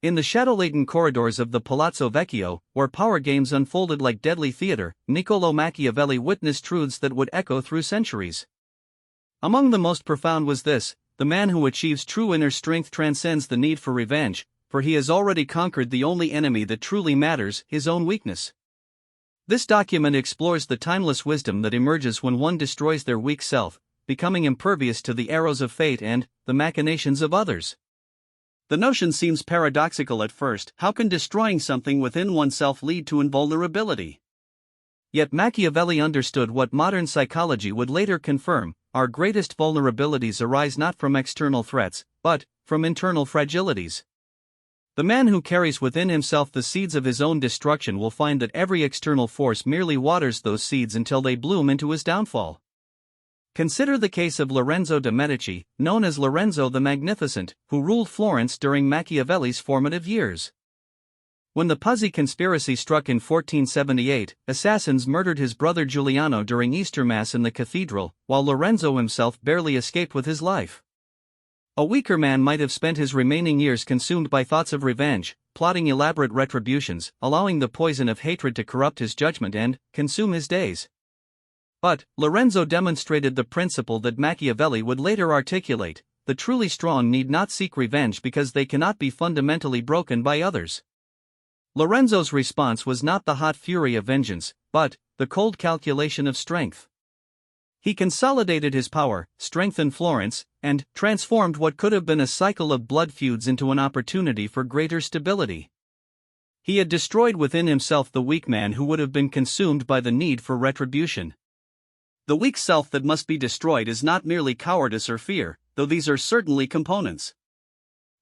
In the shadow-laden corridors of the Palazzo Vecchio, where power games unfolded like deadly theater, Niccolò Machiavelli witnessed truths that would echo through centuries. Among the most profound was this: the man who achieves true inner strength transcends the need for revenge, for he has already conquered the only enemy that truly matters, his own weakness. This document explores the timeless wisdom that emerges when one destroys their weak self, becoming impervious to the arrows of fate and the machinations of others. The notion seems paradoxical at first. How can destroying something within oneself lead to invulnerability? Yet Machiavelli understood what modern psychology would later confirm: our greatest vulnerabilities arise not from external threats, but from internal fragilities. The man who carries within himself the seeds of his own destruction will find that every external force merely waters those seeds until they bloom into his downfall. Consider the case of Lorenzo de' Medici, known as Lorenzo the Magnificent, who ruled Florence during Machiavelli's formative years. When the Puzzi conspiracy struck in 1478, assassins murdered his brother Giuliano during Easter Mass in the cathedral, while Lorenzo himself barely escaped with his life. A weaker man might have spent his remaining years consumed by thoughts of revenge, plotting elaborate retributions, allowing the poison of hatred to corrupt his judgment and consume his days. But Lorenzo demonstrated the principle that Machiavelli would later articulate: the truly strong need not seek revenge because they cannot be fundamentally broken by others. Lorenzo's response was not the hot fury of vengeance, but the cold calculation of strength. He consolidated his power, strengthened Florence, and transformed what could have been a cycle of blood feuds into an opportunity for greater stability. He had destroyed within himself the weak man who would have been consumed by the need for retribution. The weak self that must be destroyed is not merely cowardice or fear, though these are certainly components.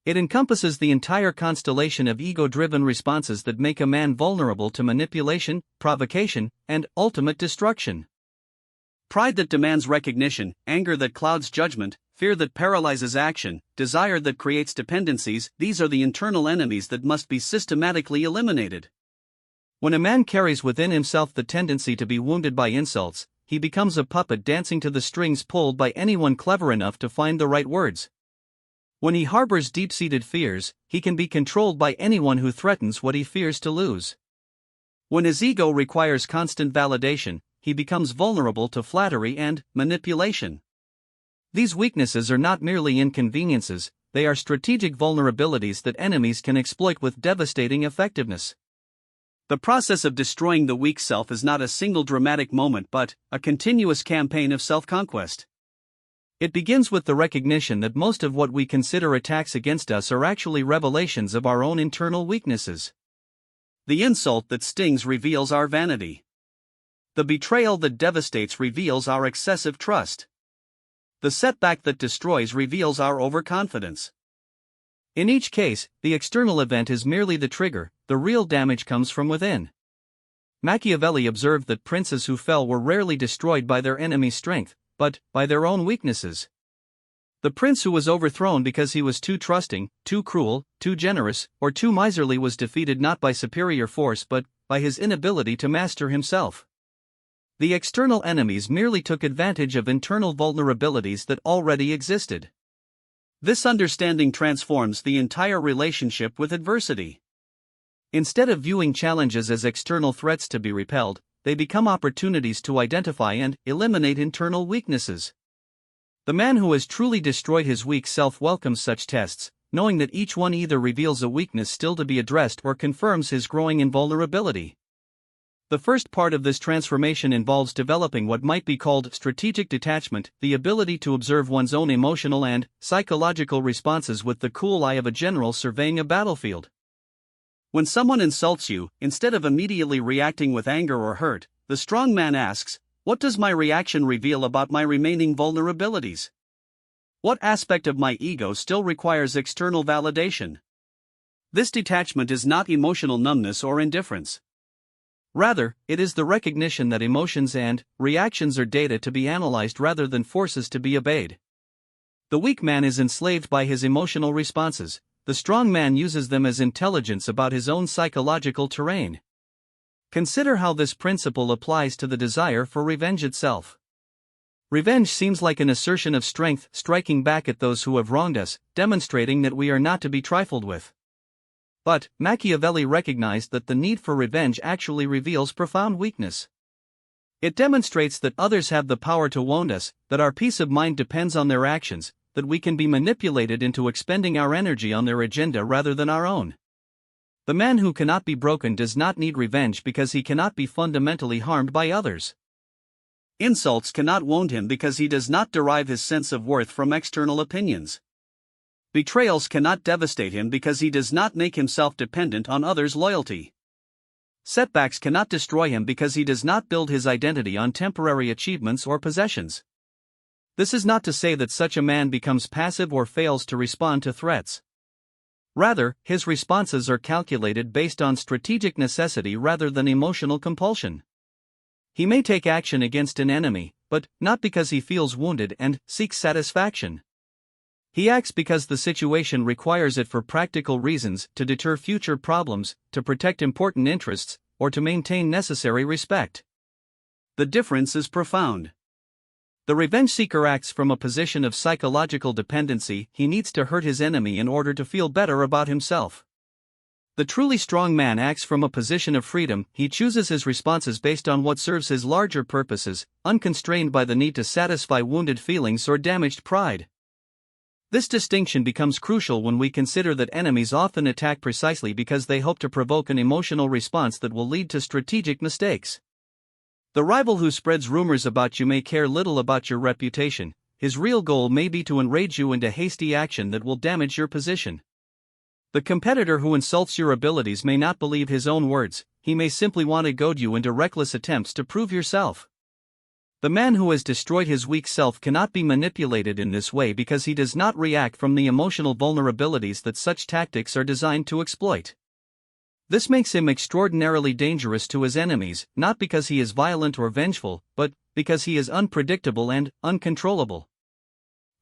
It encompasses the entire constellation of ego-driven responses that make a man vulnerable to manipulation, provocation, and ultimate destruction. Pride that demands recognition, anger that clouds judgment, fear that paralyzes action, desire that creates dependencies, these are the internal enemies that must be systematically eliminated. When a man carries within himself the tendency to be wounded by insults, he becomes a puppet dancing to the strings pulled by anyone clever enough to find the right words. When he harbors deep-seated fears, he can be controlled by anyone who threatens what he fears to lose. When his ego requires constant validation, he becomes vulnerable to flattery and manipulation. These weaknesses are not merely inconveniences, they are strategic vulnerabilities that enemies can exploit with devastating effectiveness. The process of destroying the weak self is not a single dramatic moment but a continuous campaign of self-conquest. It begins with the recognition that most of what we consider attacks against us are actually revelations of our own internal weaknesses. The insult that stings reveals our vanity. The betrayal that devastates reveals our excessive trust. The setback that destroys reveals our overconfidence. In each case, the external event is merely the trigger, the real damage comes from within. Machiavelli observed that princes who fell were rarely destroyed by their enemy's strength, but by their own weaknesses. The prince who was overthrown because he was too trusting, too cruel, too generous, or too miserly was defeated not by superior force but by his inability to master himself. The external enemies merely took advantage of internal vulnerabilities that already existed. This understanding transforms the entire relationship with adversity. Instead of viewing challenges as external threats to be repelled, they become opportunities to identify and eliminate internal weaknesses. The man who has truly destroyed his weak self welcomes such tests, knowing that each one either reveals a weakness still to be addressed or confirms his growing invulnerability. The first part of this transformation involves developing what might be called strategic detachment, the ability to observe one's own emotional and psychological responses with the cool eye of a general surveying a battlefield. When someone insults you, instead of immediately reacting with anger or hurt, the strong man asks, "What does my reaction reveal about my remaining vulnerabilities? What aspect of my ego still requires external validation?" This detachment is not emotional numbness or indifference. Rather, it is the recognition that emotions and reactions are data to be analyzed rather than forces to be obeyed. The weak man is enslaved by his emotional responses, the strong man uses them as intelligence about his own psychological terrain. Consider how this principle applies to the desire for revenge itself. Revenge seems like an assertion of strength, striking back at those who have wronged us, demonstrating that we are not to be trifled with. But Machiavelli recognized that the need for revenge actually reveals profound weakness. It demonstrates that others have the power to wound us, that our peace of mind depends on their actions, that we can be manipulated into expending our energy on their agenda rather than our own. The man who cannot be broken does not need revenge because he cannot be fundamentally harmed by others. Insults cannot wound him because he does not derive his sense of worth from external opinions. Betrayals cannot devastate him because he does not make himself dependent on others' loyalty. Setbacks cannot destroy him because he does not build his identity on temporary achievements or possessions. This is not to say that such a man becomes passive or fails to respond to threats. Rather, his responses are calculated based on strategic necessity rather than emotional compulsion. He may take action against an enemy, but not because he feels wounded and seeks satisfaction. He acts because the situation requires it for practical reasons, to deter future problems, to protect important interests, or to maintain necessary respect. The difference is profound. The revenge seeker acts from a position of psychological dependency. He needs to hurt his enemy in order to feel better about himself. The truly strong man acts from a position of freedom. He chooses his responses based on what serves his larger purposes, unconstrained by the need to satisfy wounded feelings or damaged pride. This distinction becomes crucial when we consider that enemies often attack precisely because they hope to provoke an emotional response that will lead to strategic mistakes. The rival who spreads rumors about you may care little about your reputation. His real goal may be to enrage you into hasty action that will damage your position. The competitor who insults your abilities may not believe his own words. He may simply want to goad you into reckless attempts to prove yourself. The man who has destroyed his weak self cannot be manipulated in this way because he does not react from the emotional vulnerabilities that such tactics are designed to exploit. This makes him extraordinarily dangerous to his enemies, not because he is violent or vengeful, but because he is unpredictable and uncontrollable.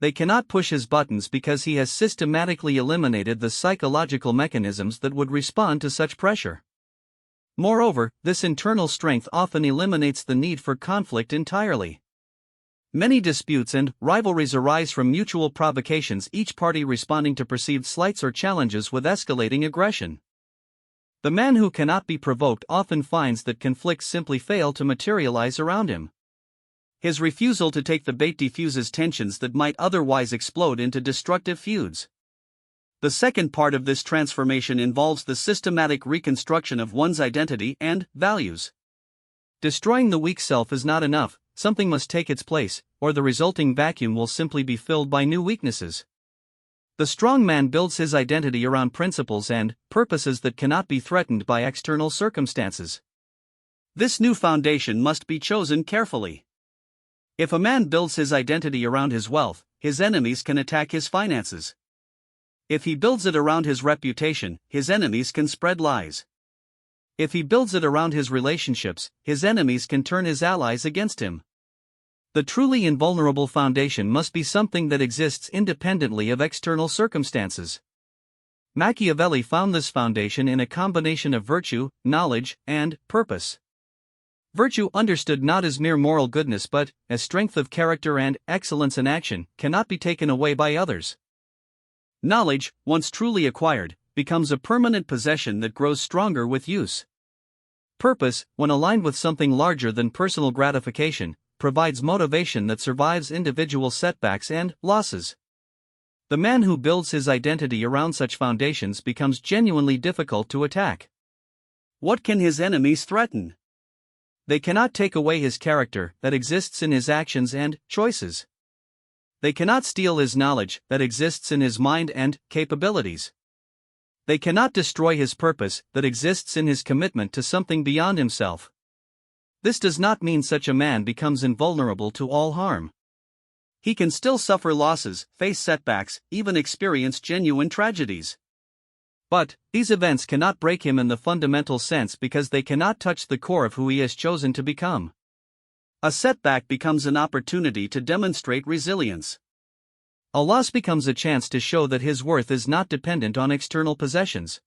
They cannot push his buttons because he has systematically eliminated the psychological mechanisms that would respond to such pressure. Moreover, this internal strength often eliminates the need for conflict entirely. Many disputes and rivalries arise from mutual provocations, each party responding to perceived slights or challenges with escalating aggression. The man who cannot be provoked often finds that conflicts simply fail to materialize around him. His refusal to take the bait diffuses tensions that might otherwise explode into destructive feuds. The second part of this transformation involves the systematic reconstruction of one's identity and values. Destroying the weak self is not enough. Something must take its place, or the resulting vacuum will simply be filled by new weaknesses. The strong man builds his identity around principles and purposes that cannot be threatened by external circumstances. This new foundation must be chosen carefully. If a man builds his identity around his wealth, his enemies can attack his finances. If he builds it around his reputation, his enemies can spread lies. If he builds it around his relationships, his enemies can turn his allies against him. The truly invulnerable foundation must be something that exists independently of external circumstances. Machiavelli found this foundation in a combination of virtue, knowledge, and purpose. Virtue, understood not as mere moral goodness but as strength of character and excellence in action, cannot be taken away by others. Knowledge, once truly acquired, becomes a permanent possession that grows stronger with use. Purpose, when aligned with something larger than personal gratification, provides motivation that survives individual setbacks and losses. The man who builds his identity around such foundations becomes genuinely difficult to attack. What can his enemies threaten? They cannot take away his character that exists in his actions and choices. They cannot steal his knowledge that exists in his mind and capabilities. They cannot destroy his purpose that exists in his commitment to something beyond himself. This does not mean such a man becomes invulnerable to all harm. He can still suffer losses, face setbacks, even experience genuine tragedies. But these events cannot break him in the fundamental sense because they cannot touch the core of who he has chosen to become. A setback becomes an opportunity to demonstrate resilience. A loss becomes a chance to show that his worth is not dependent on external possessions.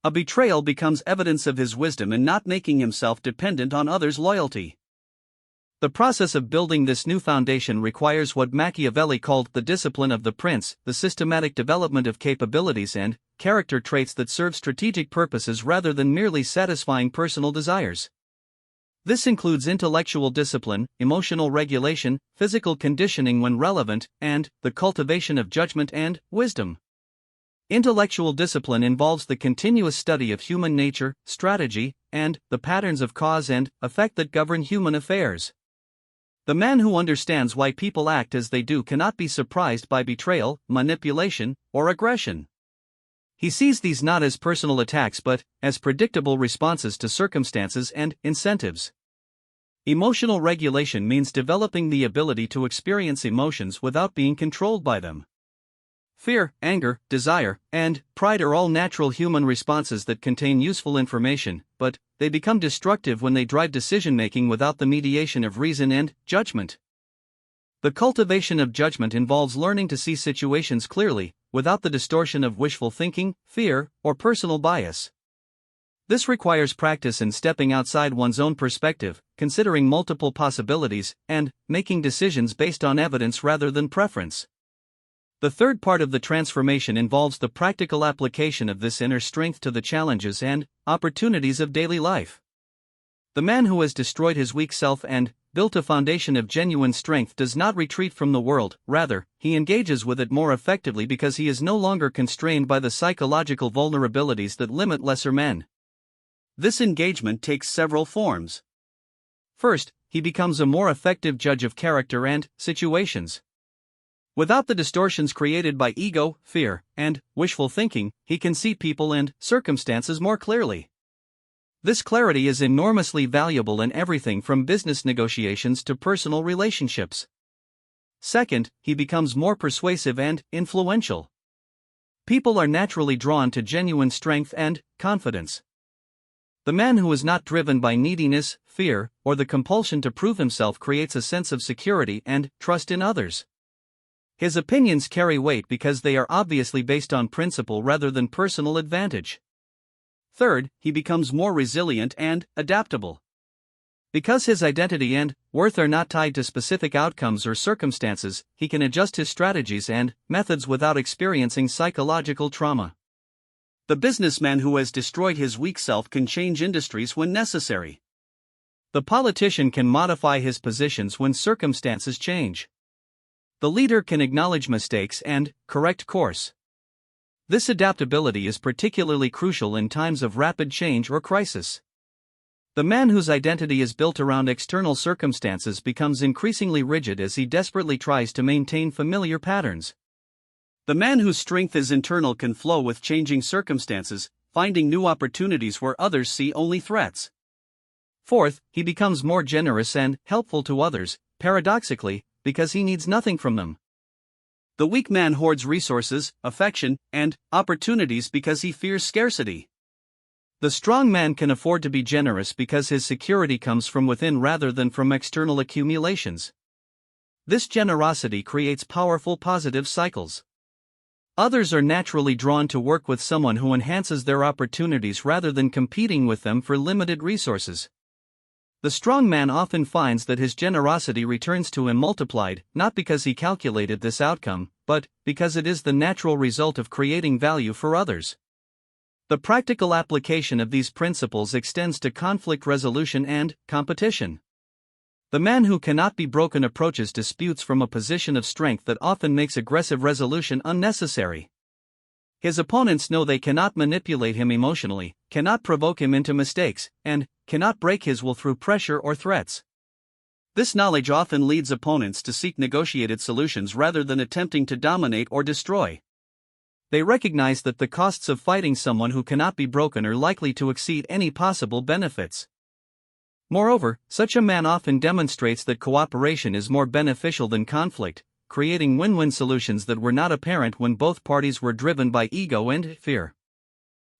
A betrayal becomes evidence of his wisdom in not making himself dependent on others' loyalty. The process of building this new foundation requires what Machiavelli called the discipline of the prince, the systematic development of capabilities and character traits that serve strategic purposes rather than merely satisfying personal desires. This includes intellectual discipline, emotional regulation, physical conditioning when relevant, and the cultivation of judgment and wisdom. Intellectual discipline involves the continuous study of human nature, strategy, and the patterns of cause and effect that govern human affairs. The man who understands why people act as they do cannot be surprised by betrayal, manipulation, or aggression. He sees these not as personal attacks but as predictable responses to circumstances and incentives. Emotional regulation means developing the ability to experience emotions without being controlled by them. Fear, anger, desire, and pride are all natural human responses that contain useful information, but they become destructive when they drive decision-making without the mediation of reason and judgment. The cultivation of judgment involves learning to see situations clearly, without the distortion of wishful thinking, fear, or personal bias. This requires practice in stepping outside one's own perspective, considering multiple possibilities, and making decisions based on evidence rather than preference. The third part of the transformation involves the practical application of this inner strength to the challenges and opportunities of daily life. The man who has destroyed his weak self and built a foundation of genuine strength does not retreat from the world, rather, he engages with it more effectively because he is no longer constrained by the psychological vulnerabilities that limit lesser men. This engagement takes several forms. First, he becomes a more effective judge of character and situations. Without the distortions created by ego, fear, and wishful thinking, he can see people and circumstances more clearly. This clarity is enormously valuable in everything from business negotiations to personal relationships. Second, he becomes more persuasive and influential. People are naturally drawn to genuine strength and confidence. The man who is not driven by neediness, fear, or the compulsion to prove himself creates a sense of security and trust in others. His opinions carry weight because they are obviously based on principle rather than personal advantage. Third, he becomes more resilient and adaptable. Because his identity and worth are not tied to specific outcomes or circumstances, he can adjust his strategies and methods without experiencing psychological trauma. The businessman who has destroyed his weak self can change industries when necessary. The politician can modify his positions when circumstances change. The leader can acknowledge mistakes and correct course. This adaptability is particularly crucial in times of rapid change or crisis. The man whose identity is built around external circumstances becomes increasingly rigid as he desperately tries to maintain familiar patterns. The man whose strength is internal can flow with changing circumstances, finding new opportunities where others see only threats. Fourth, he becomes more generous and helpful to others, paradoxically, because he needs nothing from them. The weak man hoards resources, affection, and opportunities because he fears scarcity. The strong man can afford to be generous because his security comes from within rather than from external accumulations. This generosity creates powerful positive cycles. Others are naturally drawn to work with someone who enhances their opportunities rather than competing with them for limited resources. The strong man often finds that his generosity returns to him multiplied, not because he calculated this outcome, but because it is the natural result of creating value for others. The practical application of these principles extends to conflict resolution and competition. The man who cannot be broken approaches disputes from a position of strength that often makes aggressive resolution unnecessary. His opponents know they cannot manipulate him emotionally, cannot provoke him into mistakes, and cannot break his will through pressure or threats. This knowledge often leads opponents to seek negotiated solutions rather than attempting to dominate or destroy. They recognize that the costs of fighting someone who cannot be broken are likely to exceed any possible benefits. Moreover, such a man often demonstrates that cooperation is more beneficial than conflict, creating win-win solutions that were not apparent when both parties were driven by ego and fear.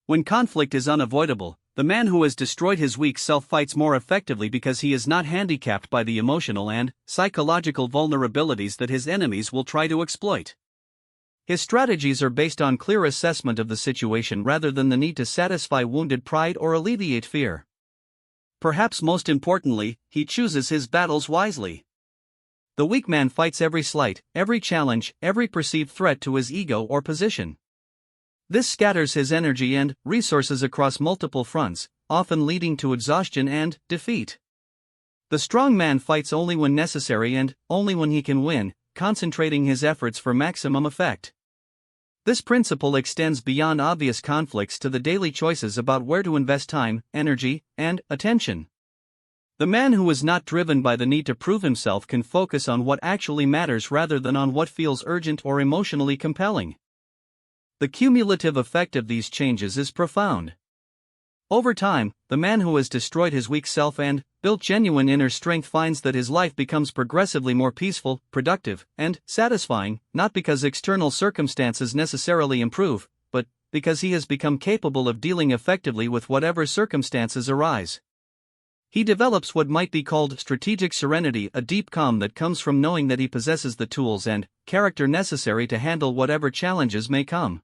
When conflict is unavoidable, the man who has destroyed his weak self fights more effectively because he is not handicapped by the emotional and psychological vulnerabilities that his enemies will try to exploit. His strategies are based on clear assessment of the situation rather than the need to satisfy wounded pride or alleviate fear. perhaps most importantly, he chooses his battles wisely. The weak man fights every slight, every challenge, every perceived threat to his ego or position. This scatters his energy and resources across multiple fronts, often leading to exhaustion and defeat. The strong man fights only when necessary and only when he can win, concentrating his efforts for maximum effect. This principle extends beyond obvious conflicts to the daily choices about where to invest time, energy, and attention. The man who is not driven by the need to prove himself can focus on what actually matters rather than on what feels urgent or emotionally compelling. The cumulative effect of these changes is profound. Over time, the man who has destroyed his weak self and built genuine inner strength finds that his life becomes progressively more peaceful, productive, and satisfying, not because external circumstances necessarily improve, but because he has become capable of dealing effectively with whatever circumstances arise. He develops what might be called strategic serenity, a deep calm that comes from knowing that he possesses the tools and character necessary to handle whatever challenges may come.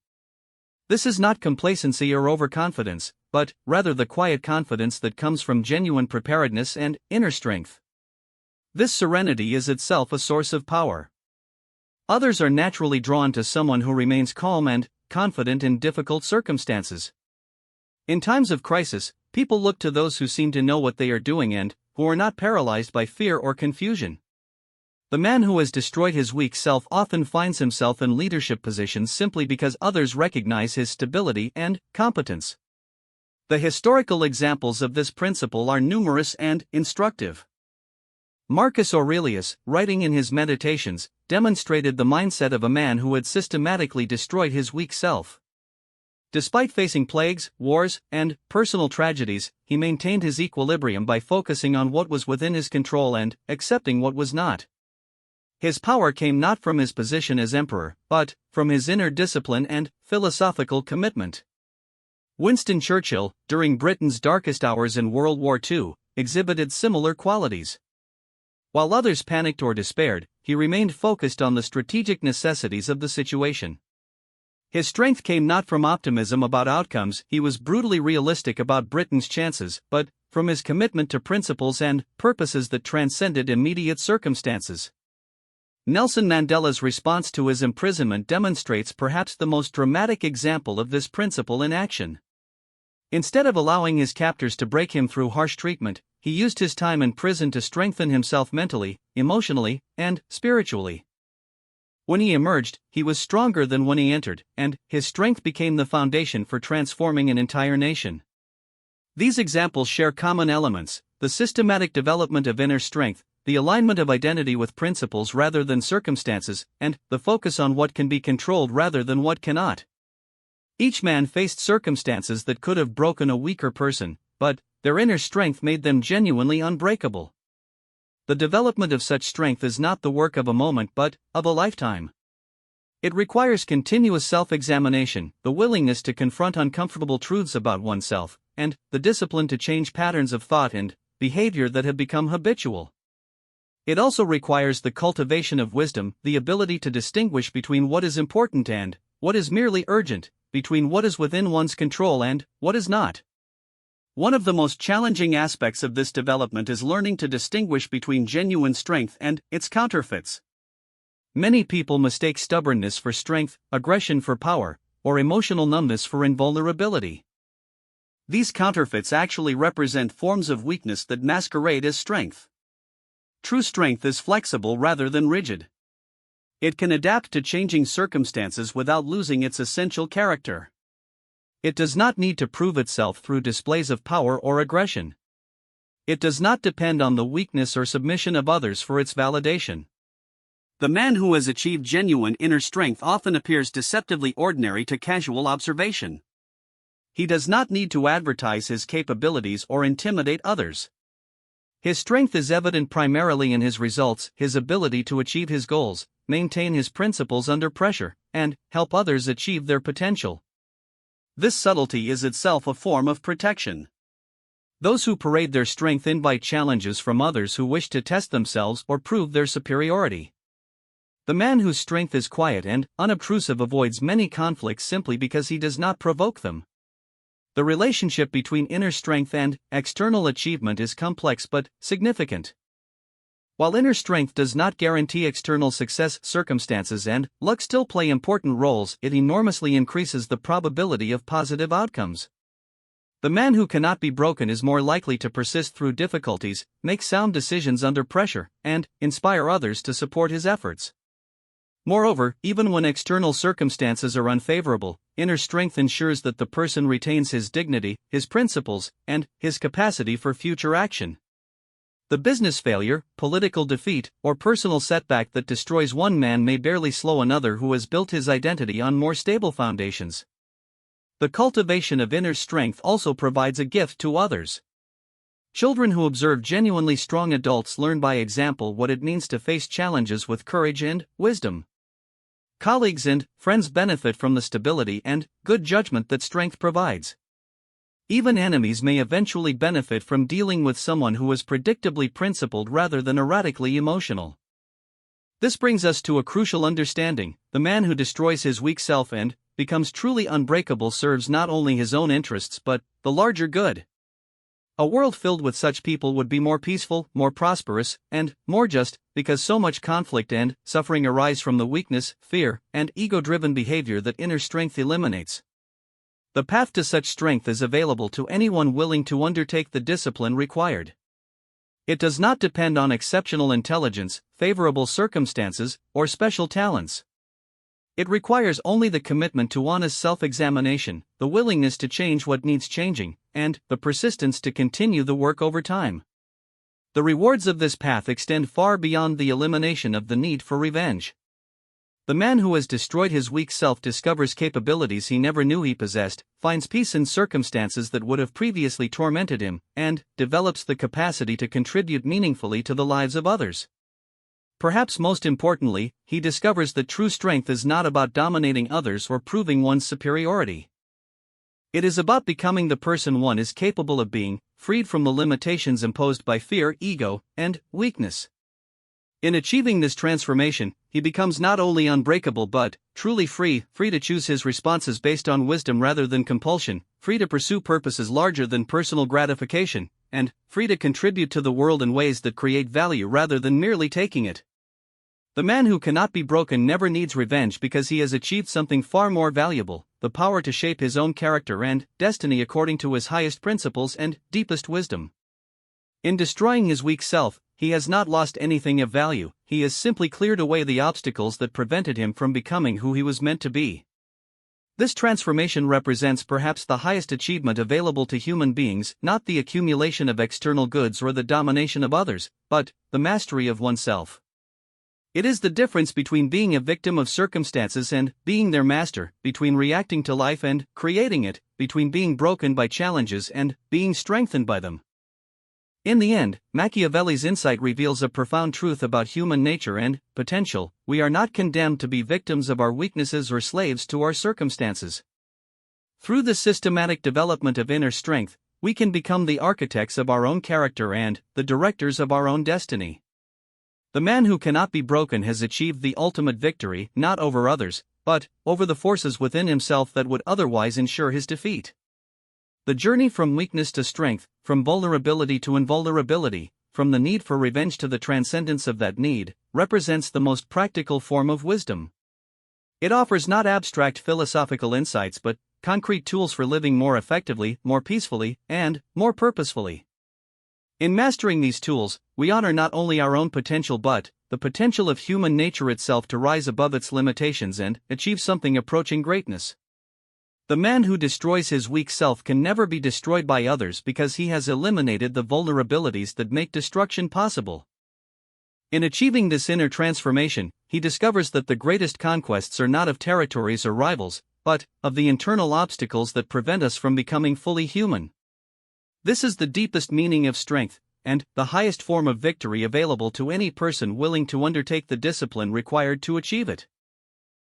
This is not complacency or overconfidence, but rather the quiet confidence that comes from genuine preparedness and inner strength. This serenity is itself a source of power. Others are naturally drawn to someone who remains calm and confident in difficult circumstances. In times of crisis, people look to those who seem to know what they are doing and who are not paralyzed by fear or confusion. The man who has destroyed his weak self often finds himself in leadership positions simply because others recognize his stability and competence. The historical examples of this principle are numerous and instructive. Marcus Aurelius, writing in his Meditations, demonstrated the mindset of a man who had systematically destroyed his weak self. Despite facing plagues, wars, and personal tragedies, he maintained his equilibrium by focusing on what was within his control and accepting what was not. His power came not from his position as emperor, but from his inner discipline and philosophical commitment. Winston Churchill, during Britain's darkest hours in World War II, exhibited similar qualities. While others panicked or despaired, he remained focused on the strategic necessities of the situation. His strength came not from optimism about outcomes, he was brutally realistic about Britain's chances, but from his commitment to principles and purposes that transcended immediate circumstances. Nelson Mandela's response to his imprisonment demonstrates perhaps the most dramatic example of this principle in action. Instead of allowing his captors to break him through harsh treatment, he used his time in prison to strengthen himself mentally, emotionally, and spiritually. When he emerged, he was stronger than when he entered, and his strength became the foundation for transforming an entire nation. These examples share common elements: the systematic development of inner strength, the alignment of identity with principles rather than circumstances, and the focus on what can be controlled rather than what cannot. Each man faced circumstances that could have broken a weaker person, but their inner strength made them genuinely unbreakable. The development of such strength is not the work of a moment but of a lifetime. It requires continuous self-examination, the willingness to confront uncomfortable truths about oneself, and the discipline to change patterns of thought and behavior that have become habitual. It also requires the cultivation of wisdom, the ability to distinguish between what is important and what is merely urgent, between what is within one's control and what is not. One of the most challenging aspects of this development is learning to distinguish between genuine strength and its counterfeits. Many people mistake stubbornness for strength, aggression for power, or emotional numbness for invulnerability. These counterfeits actually represent forms of weakness that masquerade as strength. True strength is flexible rather than rigid. It can adapt to changing circumstances without losing its essential character. It does not need to prove itself through displays of power or aggression. It does not depend on the weakness or submission of others for its validation. The man who has achieved genuine inner strength often appears deceptively ordinary to casual observation. He does not need to advertise his capabilities or intimidate others. His strength is evident primarily in his results, his ability to achieve his goals, maintain his principles under pressure, and help others achieve their potential. This subtlety is itself a form of protection. Those who parade their strength invite challenges from others who wish to test themselves or prove their superiority. The man whose strength is quiet and unobtrusive avoids many conflicts simply because he does not provoke them. The relationship between inner strength and external achievement is complex but significant. While inner strength does not guarantee external success, circumstances and luck still play important roles. It enormously increases the probability of positive outcomes. The man who cannot be broken is more likely to persist through difficulties, make sound decisions under pressure, and inspire others to support his efforts. Moreover, even when external circumstances are unfavorable, inner strength ensures that the person retains his dignity, his principles, and his capacity for future action. The business failure, political defeat, or personal setback that destroys one man may barely slow another who has built his identity on more stable foundations. The cultivation of inner strength also provides a gift to others. Children who observe genuinely strong adults learn by example what it means to face challenges with courage and wisdom. Colleagues and friends benefit from the stability and good judgment that strength provides. Even enemies may eventually benefit from dealing with someone who is predictably principled rather than erratically emotional. This brings us to a crucial understanding: the man who destroys his weak self and becomes truly unbreakable serves not only his own interests but the larger good. A world filled with such people would be more peaceful, more prosperous, and more just, because so much conflict and suffering arise from the weakness, fear, and ego-driven behavior that inner strength eliminates. The path to such strength is available to anyone willing to undertake the discipline required. It does not depend on exceptional intelligence, favorable circumstances, or special talents. It requires only the commitment to honest self-examination, the willingness to change what needs changing, and the persistence to continue the work over time. The rewards of this path extend far beyond the elimination of the need for revenge. The man who has destroyed his weak self discovers capabilities he never knew he possessed, finds peace in circumstances that would have previously tormented him, and develops the capacity to contribute meaningfully to the lives of others. Perhaps most importantly, he discovers that true strength is not about dominating others or proving one's superiority. It is about becoming the person one is capable of being, freed from the limitations imposed by fear, ego, and weakness. In achieving this transformation, he becomes not only unbreakable but truly free to choose his responses based on wisdom rather than compulsion, free to pursue purposes larger than personal gratification, and free to contribute to the world in ways that create value rather than merely taking it. The man who cannot be broken never needs revenge because he has achieved something far more valuable: the power to shape his own character and destiny according to his highest principles and deepest wisdom. In destroying his weak self, he has not lost anything of value, he has simply cleared away the obstacles that prevented him from becoming who he was meant to be. This transformation represents perhaps the highest achievement available to human beings, not the accumulation of external goods or the domination of others, but the mastery of oneself. It is the difference between being a victim of circumstances and being their master, between reacting to life and creating it, between being broken by challenges and being strengthened by them. In the end, Machiavelli's insight reveals a profound truth about human nature and potential: we are not condemned to be victims of our weaknesses or slaves to our circumstances. Through the systematic development of inner strength, we can become the architects of our own character and the directors of our own destiny. The man who cannot be broken has achieved the ultimate victory, not over others, but over the forces within himself that would otherwise ensure his defeat. The journey from weakness to strength, from vulnerability to invulnerability, from the need for revenge to the transcendence of that need, represents the most practical form of wisdom. It offers not abstract philosophical insights but concrete tools for living more effectively, more peacefully, and more purposefully. In mastering these tools, we honor not only our own potential but the potential of human nature itself to rise above its limitations and achieve something approaching greatness. The man who destroys his weak self can never be destroyed by others because he has eliminated the vulnerabilities that make destruction possible. In achieving this inner transformation, he discovers that the greatest conquests are not of territories or rivals, but of the internal obstacles that prevent us from becoming fully human. This is the deepest meaning of strength, and the highest form of victory available to any person willing to undertake the discipline required to achieve it.